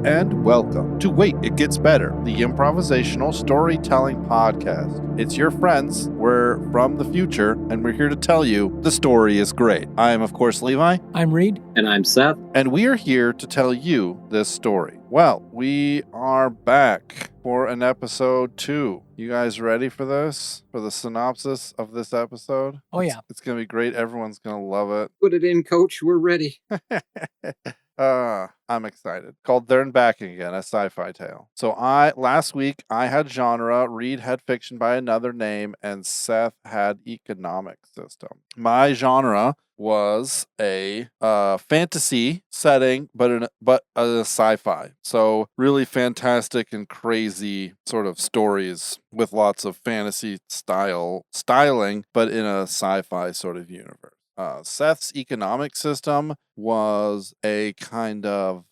and welcome to Wait, It Gets Better, the improvisational storytelling podcast. It's your friends. We're from the future, and we're here to tell you the story is great. I am, of course, Levi. I'm Reed. And I'm Seth. And we are here to tell you this story. Well, we are back for an episode 2. You guys ready for this? For the synopsis of this episode? Oh, yeah. It's going to be great. Everyone's going to love it. Put it in, coach. We're ready. I'm excited. Called There and Back Again, a sci-fi tale. So last week I had genre, Reed had fiction by another name, and Seth had economic system. My genre was a fantasy setting, but a sci-fi. So really fantastic and crazy sort of stories with lots of fantasy styling, but in a sci-fi sort of universe. Seth's economic system was a kind of,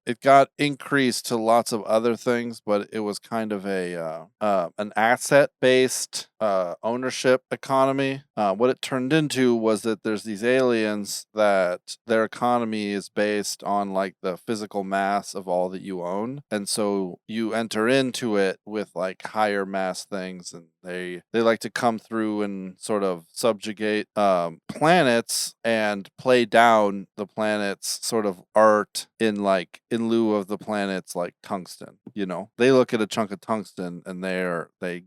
it got increased to lots of other things, but it was kind of an asset-based ownership economy. What it turned into was that there's these aliens that their economy is based on like the physical mass of all that you own. And so you enter into it with like higher mass things, and they like to come through and sort of subjugate planets and play down the planet's sort of art in lieu of the planet's like tungsten. You know, they look at a chunk of tungsten and they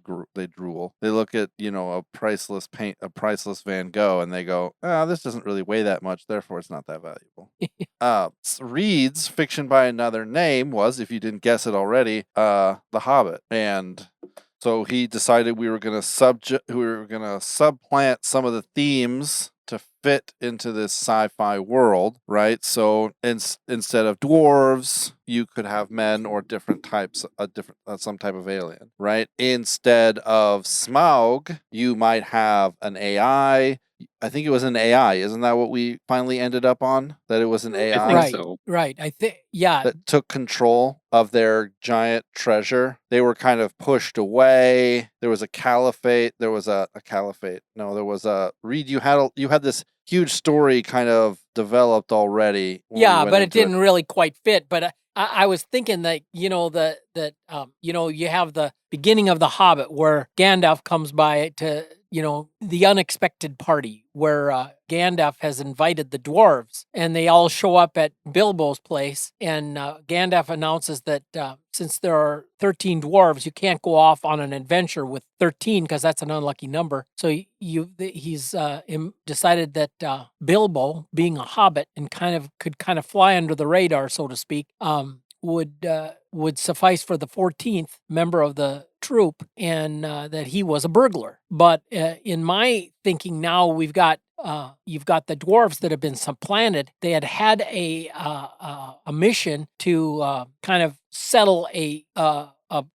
drool. They look at, you know, a priceless Van Gogh, and they go, this doesn't really weigh that much, therefore it's not that valuable. Reed's fiction by another name was, if you didn't guess it already, The Hobbit. And so he decided we were going to supplant some of the themes to fit into this sci-fi world, right? So instead of dwarves, you could have men or different types, some type of alien, right? Instead of Smaug, you might have an AI. I think it was an AI. Isn't that what we finally ended up on? That it was an AI? I think so. Right. I think, yeah. That took control of their giant treasure. They were kind of pushed away. There was a caliphate. There was a caliphate. No, there was a Reed. You had this huge story kind of developed already. Yeah, but it didn't really quite fit. But I was thinking that, you know, you have the beginning of The Hobbit where Gandalf comes by to, you know, the unexpected party where Gandalf has invited the dwarves, and they all show up at Bilbo's place, and Gandalf announces that since there are 13 dwarves, you can't go off on an adventure with 13 because that's an unlucky number. So he's decided that Bilbo, being a hobbit and could fly under the radar, so to speak, would suffice for the 14th member of the troop, and that he was a burglar. But in my thinking now, you've got the dwarves that have been supplanted. They had a mission to kind of settle a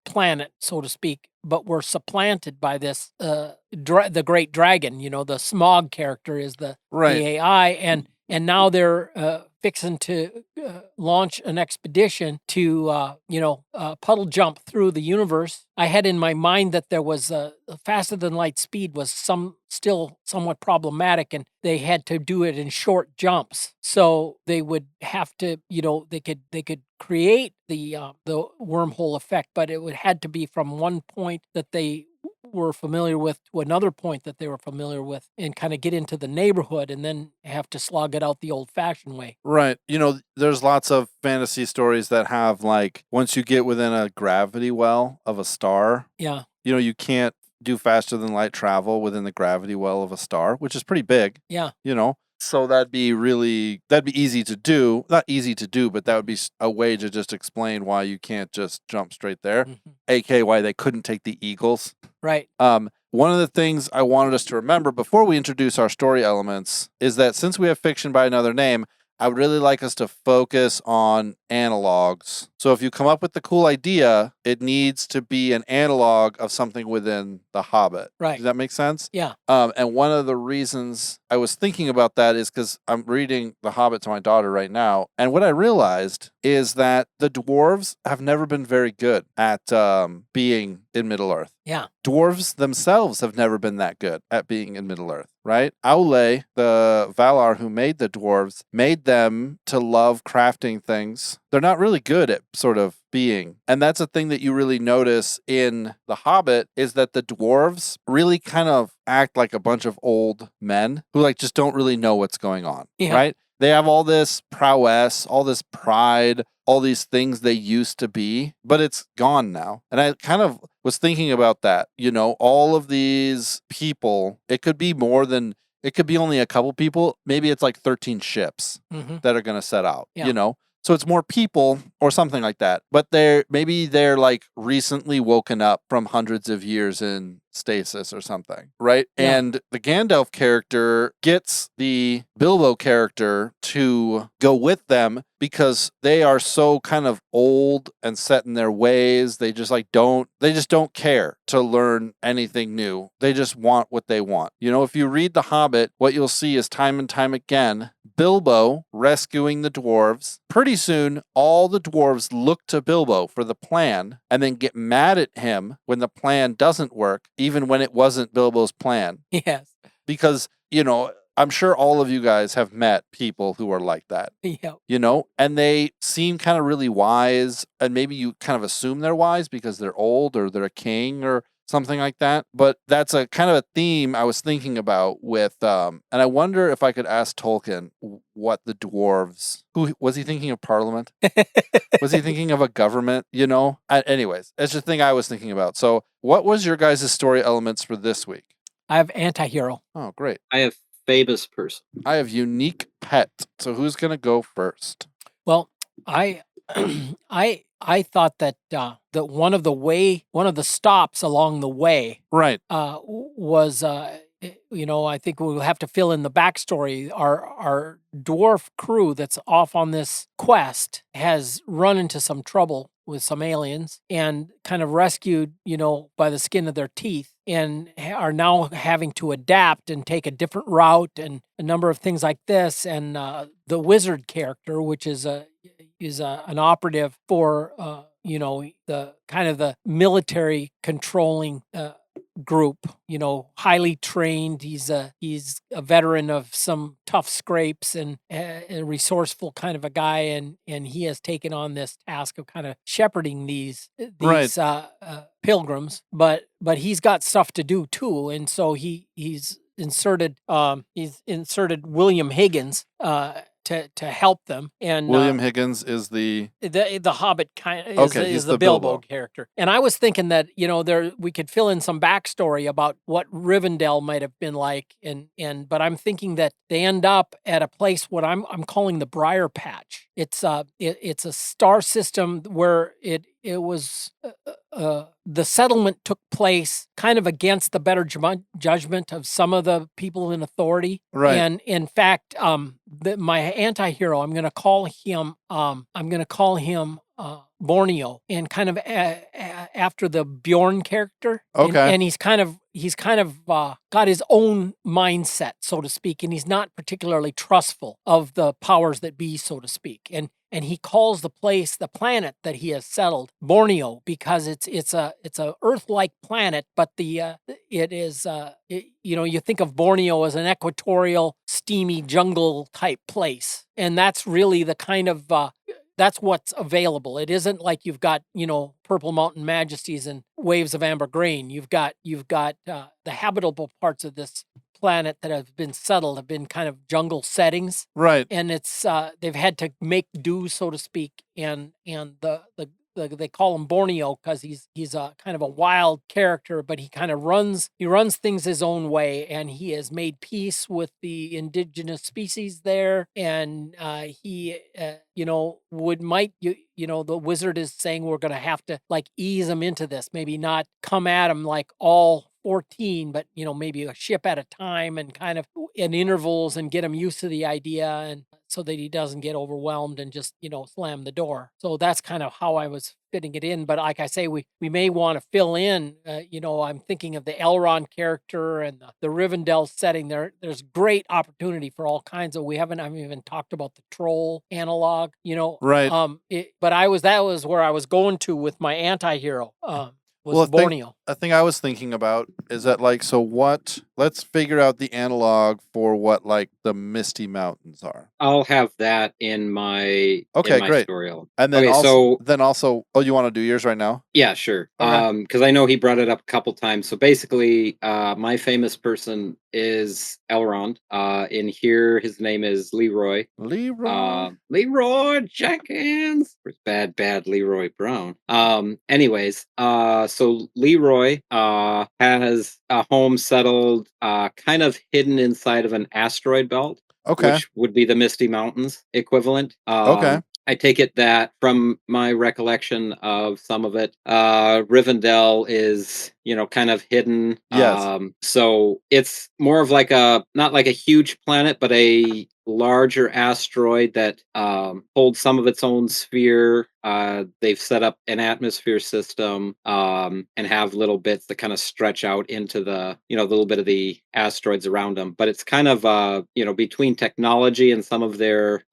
planet, so to speak, but were supplanted by this the great dragon. You know, the Smaug character is the AI, and now they're fixing to launch an expedition to, puddle jump through the universe. I had in my mind that there was faster than light speed was still somewhat problematic, and they had to do it in short jumps. So they would have to, they could create the wormhole effect, but it had to be from one point that they were familiar with to another point that they were familiar with, and kind of get into the neighborhood and then have to slog it out the old-fashioned way. Right. You know, there's lots of fantasy stories that have, like, once you get within a gravity well of a star, yeah, you know, you can't do faster than light travel within the gravity well of a star, which is pretty big. Yeah. You know, so that'd be easy to do. Not easy to do, but that would be a way to just explain why you can't just jump straight there. Mm-hmm. AKA why they couldn't take the Eagles. Right. One of the things I wanted us to remember before we introduce our story elements is that since we have fiction by another name, I would really like us to focus on analogs. So if you come up with the cool idea, it needs to be an analog of something within The Hobbit. Right. Does that make sense? Yeah. And one of the reasons I was thinking about that is because I'm reading The Hobbit to my daughter right now. And what I realized is that the dwarves have never been very good at being in Middle-earth. Yeah. Dwarves themselves have never been that good at being in Middle-earth. right? Aule, the Valar who made the dwarves, made them to love crafting things. They're not really good at sort of being. And that's a thing that you really notice in The Hobbit is that the dwarves really kind of act like a bunch of old men who like just don't really know what's going on, right? They have all this prowess, all this pride, all these things they used to be, but it's gone now. And I kind of was thinking about that, all of these people, it could be more than, it could be only a couple people. Maybe it's like 13 ships that are going to set out, So it's more people or something like that. But maybe they're like recently woken up from hundreds of years in stasis or something, right? Yeah. And the Gandalf character gets the Bilbo character to go with them because they are so kind of old and set in their ways. They just don't care to learn anything new. They just want what they want. If you read The Hobbit, what you'll see is time and time again, Bilbo rescuing the dwarves. Pretty soon, all the dwarves look to Bilbo for the plan and then get mad at him when the plan doesn't work, even when it wasn't Bilbo's plan. Yes. Because, I'm sure all of you guys have met people who are like that, and they seem kind of really wise, and maybe you kind of assume they're wise because they're old or they're a king or something like that. But that's a kind of a theme I was thinking about with, and I wonder if I could ask Tolkien what the dwarves, who was he thinking of Parliament? Was he thinking of a government? Anyways, it's the thing I was thinking about. So what was your guys' story elements for this week? I have anti-hero. Oh, great. I have famous person. I have unique pet. So who's going to go first? Well, I thought that that one of the stops along the way, right, was I think we'll have to fill in the backstory. Our dwarf crew that's off on this quest has run into some trouble with some aliens and kind of rescued, by the skin of their teeth, and are now having to adapt and take a different route and a number of things like this. And the wizard character, which is an operative for the kind of the military controlling group, highly trained. He's a veteran of some tough scrapes and a resourceful kind of a guy, and he has taken on this task of kind of shepherding these pilgrims, but he's got stuff to do too, and so he's inserted William Higgins to help them. And William Higgins is the Hobbit is the Bilbo character. And I was thinking that we could fill in some backstory about what Rivendell might have been like, but I'm thinking that they end up at a place what I'm calling the Briar Patch. It's a star system where it was the settlement took place kind of against the better judgment of some of the people in authority. Right. And in fact, my anti-hero, I'm going to call him Borneo, and kind of after the Bjorn character. Okay. And he's kind of got his own mindset, so to speak, and he's not particularly trustful of the powers that be, so to speak. And he calls the planet that he has settled Borneo because it's a Earth-like planet, but you think of Borneo as an equatorial, steamy jungle type place, and that's really the kind of that's what's available. It isn't like you've got, Purple Mountain Majesties and Waves of Amber Grain. You've got the habitable parts of this planet that have been settled have been kind of jungle settings. Right. And it's they've had to make do, so to speak, and they call him Borneo because he's a kind of a wild character, but he kind of runs things his own way, and he has made peace with the indigenous species there, and the wizard is saying we're going to have to like ease him into this, maybe not come at him like all 14, but maybe a ship at a time and kind of in intervals, and get him used to the idea, and so that he doesn't get overwhelmed and just slam the door. So that's kind of how I was fitting it in. But like I say, we may want to fill in. I'm thinking of the Elrond character and the Rivendell setting. There's great opportunity for all kinds of. I haven't even talked about the troll analog. Right. But that was where I was going to with my anti-hero. Was Borneo. a thing I was thinking about is that like, so what? Let's figure out the analog for what like the Misty Mountains are. I'll have that in my Okay, great. story element. And then Okay, also, so oh, you want to do yours right now? yeah, sure. Okay. Because I know he brought it up a couple times. So basically, my famous person is Elrond. In here, his name is Leroy. Leroy Jenkins. Bad Leroy Brown. Anyways, so Leroy has a home settled kind of hidden inside of an asteroid belt, Okay. which would be the Misty Mountains equivalent. Okay. I take it that from my recollection of some of it, Rivendell is, kind of hidden. Yes. So it's more of like not like a huge planet, but a larger asteroid that holds some of its own sphere. They've set up an atmosphere system and have little bits that kind of stretch out into the, little bit of the asteroids around them. But it's kind of, between technology and some of their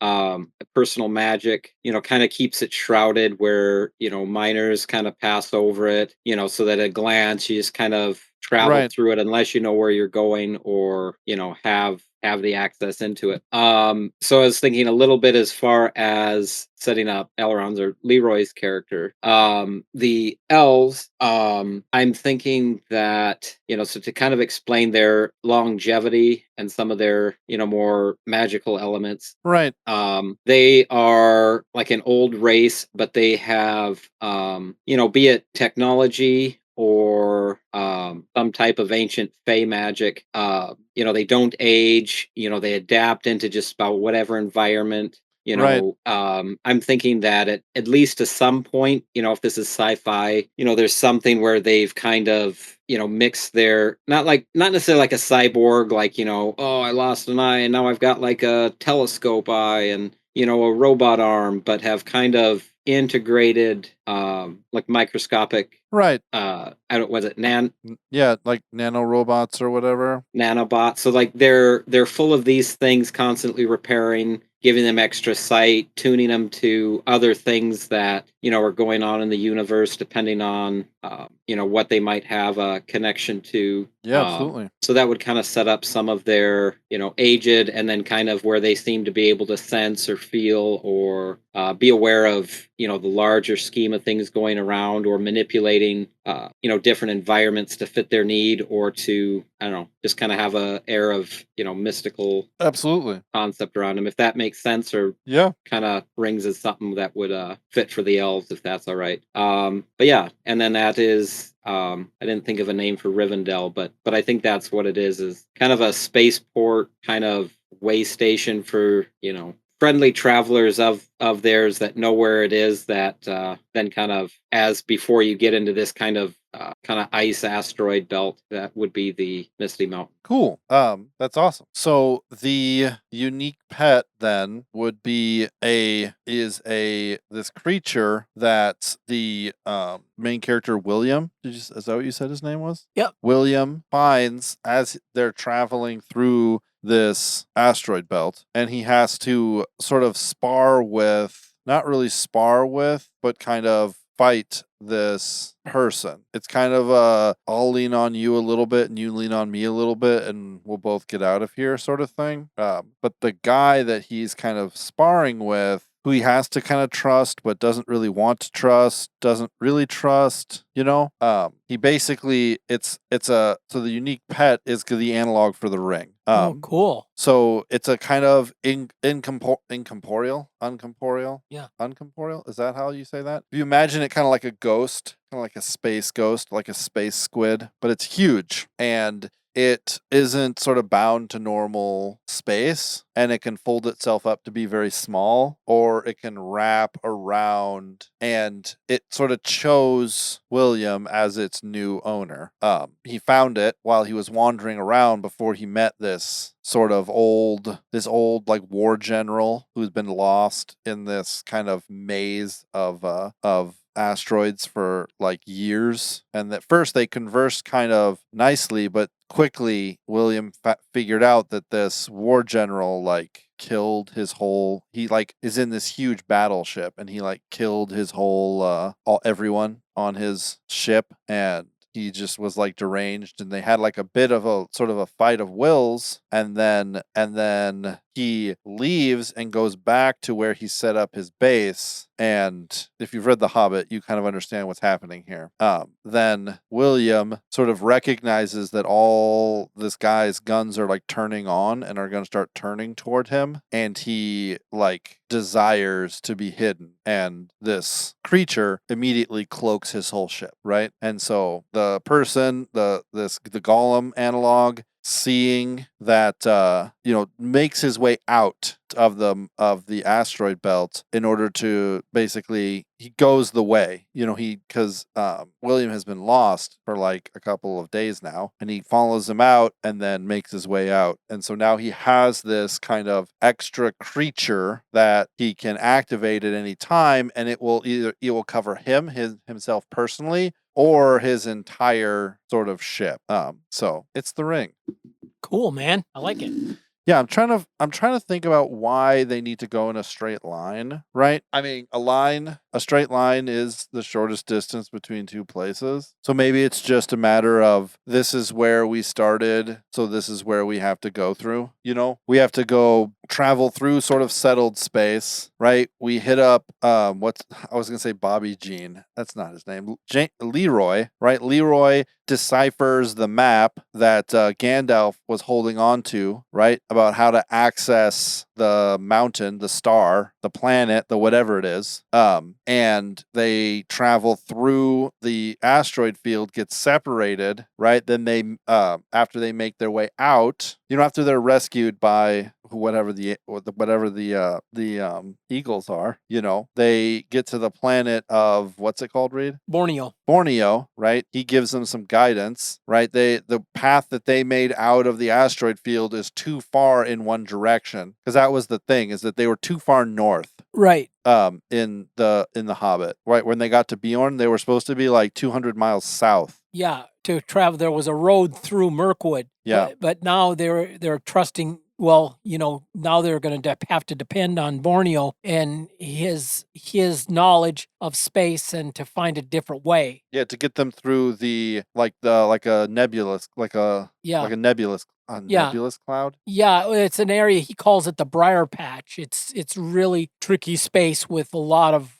personal magic, kind of keeps it shrouded where, miners kind of pass over it, so that at a glance you just kind of travel Right. through it unless you know where you're going or, have the access into it. So I was thinking a little bit as far as setting up Elrond's or Leroy's character. The elves, I'm thinking that, so to kind of explain their longevity and some of their, more magical elements. Right. They are like an old race, but they have, be it technology or some type of ancient fey magic. They don't age. They adapt into just about whatever environment. Right. I'm thinking that at least to some point, if this is sci-fi, there's something where they've kind of, mixed their not necessarily like a cyborg, like, oh, I lost an eye and now I've got like a telescope eye and, a robot arm, but have kind of integrated like microscopic Right. I don't was it Yeah, like nanorobots or whatever. nanobots. So like they're full of these things constantly repairing, giving them extra sight, tuning them to other things that, are going on in the universe depending on what they might have a connection to. Yeah, absolutely. So that would kind of set up some of their, aged and then kind of where they seem to be able to sense or feel or be aware of, the larger scheme of things going around or manipulating, different environments to fit their need or to, I don't know, just kind of have a air of, mystical Absolutely. concept around them, if that makes sense or Yeah. kind of rings as something that would fit for the elves, if that's all right. But yeah, and then that is I didn't think of a name for Rivendell, but I think that's what it is kind of a spaceport kind of way station for, friendly travelers of theirs that know where it is, that then kind of as before you get into this kind of ice asteroid belt, that would be the Misty Mountain. Cool. That's awesome. So the unique pet then would be this creature that the main character William, is that what you said his name was? Yep. William finds as they're traveling through this asteroid belt, and he has to sort of not really spar with, but kind of fight this person. It's kind of I'll lean on you a little bit and you lean on me a little bit and we'll both get out of here sort of thing. But the guy that he's kind of sparring with, who he has to kind of trust but doesn't really want to trust, doesn't really trust, he basically so the unique pet is the analog for the ring. Cool. So it's a kind of uncorporeal. Yeah. Uncorporeal. Is that how you say that? If you imagine it kind of like a ghost, kind of like a space ghost, like a space squid, but it's huge and it isn't sort of bound to normal space, and it can fold itself up to be very small, or it can wrap around, and it sort of chose William as its new owner. He found it while he was wandering around before he met this old like war general who's been lost in this kind of maze of asteroids for like years. And at first they conversed kind of nicely, but quickly William figured out that this war general like killed his whole, he like is in this huge battleship and he like killed his whole everyone on his ship, and he just was like deranged, and they had like a bit of a sort of a fight of wills, and then he leaves and goes back to where he set up his base. And if you've read The Hobbit, you kind of understand what's happening here. Then William sort of recognizes that all this guy's guns are like turning on and are going to start turning toward him, and he like desires to be hidden, and this creature immediately cloaks his whole ship, right? And so the person, the golem analog, seeing that makes his way out of the asteroid belt in order to basically, he goes the way, because William has been lost for like a couple of days now, and he follows him out and then makes his way out. And so now he has this kind of extra creature that he can activate at any time, and it will cover himself personally or his entire sort of ship. So it's the ring. Cool, man. I like it. Yeah, I'm trying to think about why they need to go in a straight line, right? I mean, a straight line is the shortest distance between two places. So maybe it's just a matter of, this is where we started, so this is where we have to go through, We have to travel through sort of settled space, right? We hit up I was going to say Bobby Jean. That's not his name. Leroy, right? Leroy deciphers the map that Gandalf was holding on to, right? About how to access the mountain, the star, the planet, the whatever it is. And they travel through the asteroid field, get separated, right? Then they, after they make their way out, after they're rescued by whatever the eagles are, they get to the planet of, what's it called, Reed? Borneo, right? He gives them some guidance, right? The path that they made out of the asteroid field is too far in one direction, because that was the thing, is that they were too far north. Right. In the Hobbit, right? When they got to Bjorn, they were supposed to be like 200 miles south. Yeah, to travel. There was a road through Mirkwood. Yeah. But now they're trusting. Well, now they're going to have to depend on Borneo and his knowledge of space, and to find a different way. Yeah, to get them through like a nebulous nebulous cloud. Yeah, it's an area, he calls it the Briar Patch. It's really tricky space with a lot of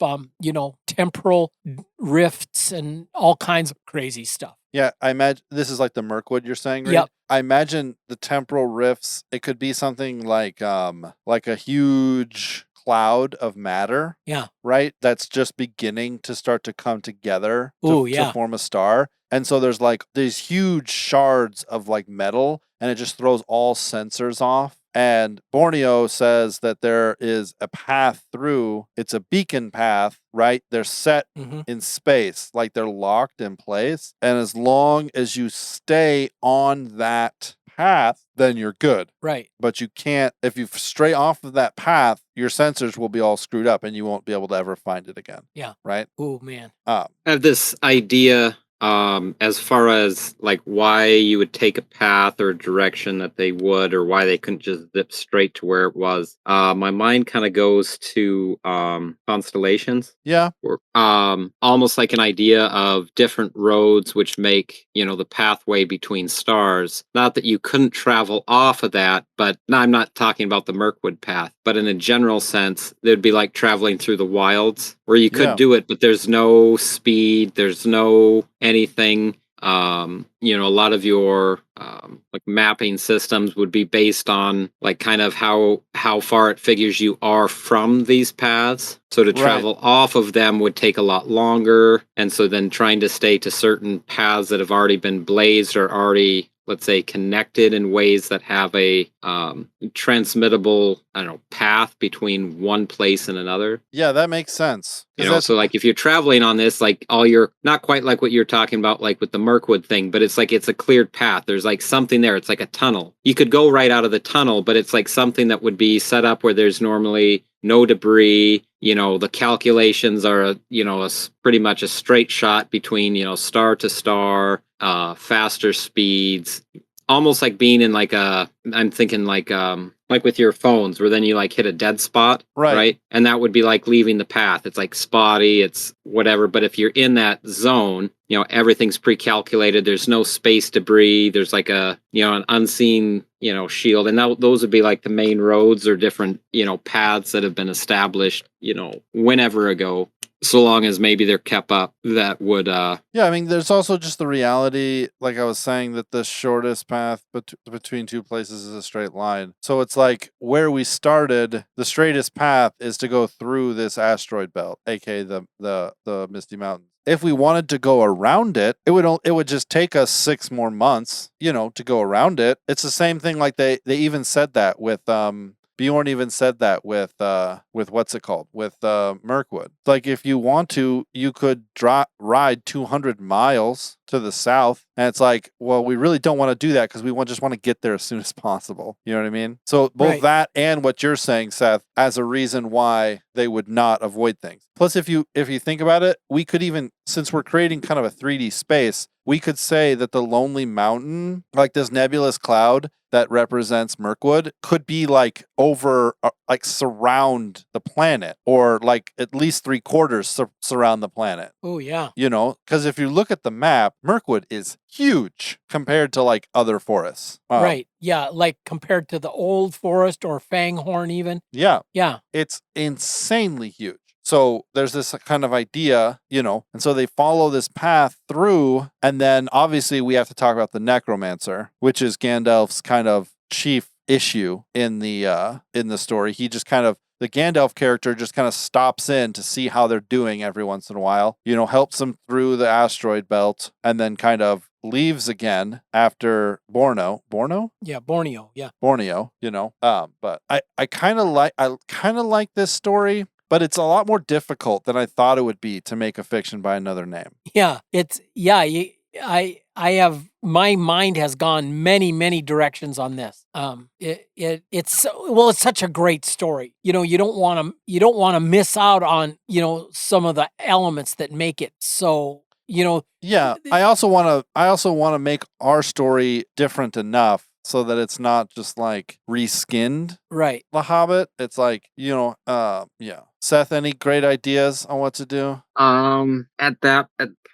temporal rifts and all kinds of crazy stuff. Yeah, I imagine this is like the Mirkwood you're saying, right? Yep. I imagine the temporal rifts, it could be something like a huge cloud of matter. Yeah. Right? That's just beginning to start to come together to form a star. And so there's like these huge shards of like metal, and it just throws all sensors off. And Borneo says that there is a path through. It's a beacon path, right? They're set in space, like they're locked in place. And as long as you stay on that path, then you're good. Right. But you can't, if you stray off of that path, your sensors will be all screwed up and you won't be able to ever find it again. Yeah. Right? Oh, man. I have this idea as far as like why you would take a path or a direction that they would, or why they couldn't just zip straight to where it was. My mind kind of goes to constellations. Yeah. Or almost like an idea of different roads which make, the pathway between stars. Not that you couldn't travel off of that, but I'm not talking about the Mirkwood path, but in a general sense, it'd be like traveling through the wilds, where you could do it, but there's no speed, there's no anything. A lot of your like mapping systems would be based on like kind of how far it figures you are from these paths. So to travel off of them would take a lot longer. And so then trying to stay to certain paths that have already been blazed or already, let's say, connected in ways that have a transmittable, path between one place and another. Yeah, that makes sense. So like if you're traveling on this, like all your, not quite like what you're talking about, like with the Mirkwood thing, but it's like it's a cleared path. There's like something there. It's like a tunnel. You could go right out of the tunnel, but it's like something that would be set up where there's normally no debris. The calculations are, pretty much a straight shot between, star to star, faster speeds. Almost like being in like I'm thinking like like with your phones, where then you like hit a dead spot, Right. And that would be like leaving the path. It's like spotty, it's whatever. But if you're in that zone, everything's pre-calculated. There's no space debris. There's like an unseen, shield. And those would be like the main roads or different, paths that have been established, whenever ago. So long as maybe they're kept up, that would Yeah, I mean, there's also just the reality, like I was saying, that the shortest path between two places is a straight line. So it's like where we started, the straightest path is to go through this asteroid belt, aka the Misty Mountains. If we wanted to go around it, it would just take us 6 more months, to go around it. It's the same thing. Like they even said that with Bjorn even said that with what's it called? With Mirkwood. Like if you want to, you could ride 200 miles to the south. And it's like, well, we really don't want to do that because we just want to get there as soon as possible. You know what I mean? So both that and what you're saying, Seth, as a reason why they would not avoid things. Plus, if you think about it, we could even, since we're creating kind of a 3D space, we could say that the Lonely Mountain, like this nebulous cloud that represents Mirkwood, could be like over, like surround the planet, or like at least 3/4 surround the planet. Oh, yeah. Because if you look at the map, Mirkwood is huge compared to like other forests. Right. Yeah. Like compared to the old forest or Fanghorn even. Yeah. Yeah. It's insanely huge. So there's this kind of idea, and so they follow this path through, and then obviously we have to talk about the necromancer, which is Gandalf's kind of chief issue in the story. He just kind of, the Gandalf character just kind of stops in to see how they're doing every once in a while, helps them through the asteroid belt, and then kind of leaves again after Borneo. Yeah, Borneo. Yeah. Borneo, but I kind of like this story. But it's a lot more difficult than I thought it would be to make a fiction by another name. Yeah, I have, my mind has gone many, many directions on this. It's such a great story. You don't want to miss out on, some of the elements that make it so, Yeah, I also want to make our story different enough so that it's not just like reskinned. Right. The Hobbit. It's like, yeah. Seth, any great ideas on what to do? At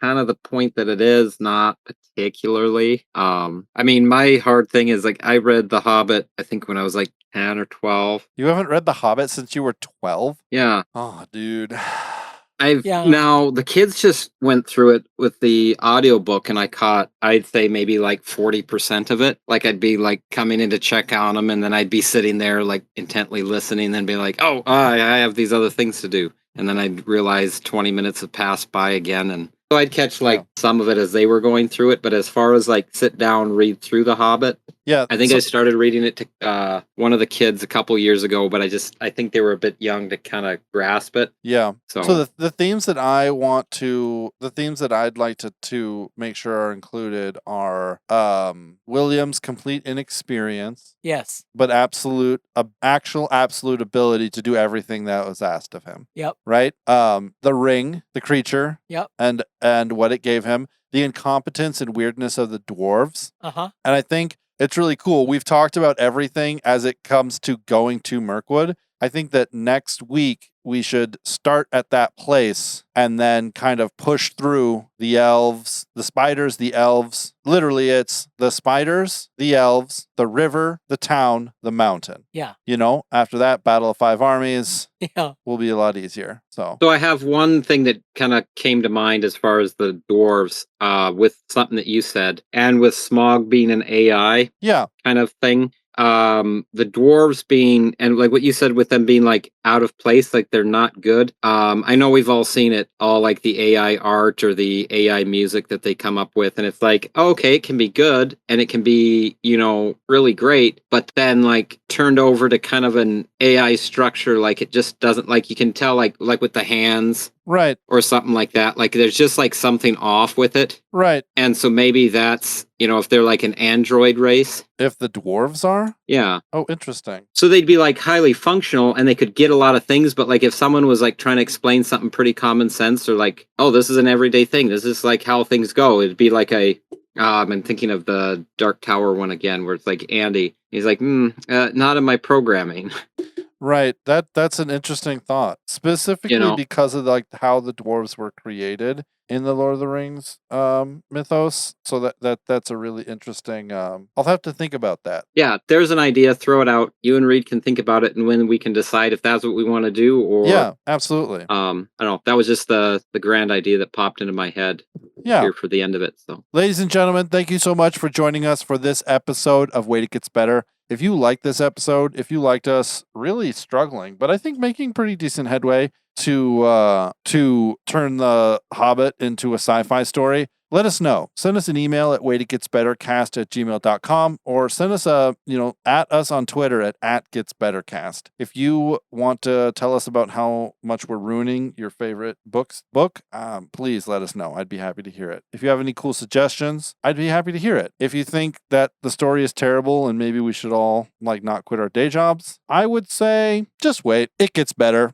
kind of the point that it is, not particularly. I mean, my hard thing is like I read The Hobbit, I think when I was like 10 or 12. You haven't read The Hobbit since you were 12? Yeah. Oh, dude. Now the kids just went through it with the audiobook, and I caught, I'd say maybe like 40% of it. Like I'd be like coming in to check on them, and then I'd be sitting there like intently listening, and then be like, oh, I have these other things to do. And then I'd realize 20 minutes have passed by again. And so I'd catch like some of it as they were going through it. But as far as like sit down, read through The Hobbit, I think I started reading it to one of the kids a couple years ago, but I think they were a bit young to kind of grasp it. Yeah. So the themes that I'd like to make sure are included are William's complete inexperience. Yes. But actual absolute ability to do everything that was asked of him. Yep. Right? The ring, the creature. Yep. And what it gave him, the incompetence and weirdness of the dwarves. Uh-huh. And I think it's really cool. We've talked about everything as it comes to going to Mirkwood. I think that next week we should start at that place and then kind of push through the elves, the spiders, the elves. Literally, it's the spiders, the elves, the river, the town, the mountain. Yeah. After that, Battle of Five Armies will be a lot easier. So I have one thing that kind of came to mind as far as the dwarves, with something that you said, and with Smog being an AI kind of thing. The dwarves being, and like what you said with them being like out of place, like they're not good. I know we've all seen it, all like the AI art or the AI music that they come up with, and it's like, okay, it can be good and it can be, really great, but then like turned over to kind of an AI structure, like it just doesn't, like you can tell like with the hands. Right. Or something like that. Like there's just like something off with it. Right. And so maybe that's, if they're like an android race. If the dwarves are? Yeah. Oh, interesting. So they'd be like highly functional and they could get a lot of things, but like if someone was like trying to explain something pretty common sense or like, oh, this is an everyday thing, this is like how things go, it'd be like a I've been thinking of the Dark Tower one again, where it's like Andy. He's like, not in my programming. Right. That's an interesting thought. Specifically because of like how the dwarves were created in the Lord of the Rings mythos. So that's a really interesting I'll have to think about that. Yeah, there's an idea, throw it out. You and Reed can think about it, and when we can decide if that's what we want to do, or Yeah, absolutely. I don't know. That was just the grand idea that popped into my head here for the end of it. So, ladies and gentlemen, thank you so much for joining us for this episode of Wait It Gets Better. If you like this episode, if you liked us really struggling, but I think making pretty decent headway to turn the Hobbit into a sci-fi story, let us know. Send us an email at waititgetsbettercast@gmail.com, or send us at us on Twitter at @getsbettercast. If you want to tell us about how much we're ruining your favorite book, please let us know. I'd be happy to hear it. If you have any cool suggestions, I'd be happy to hear it. If you think that the story is terrible and maybe we should all not quit our day jobs, I would say just wait. It gets better.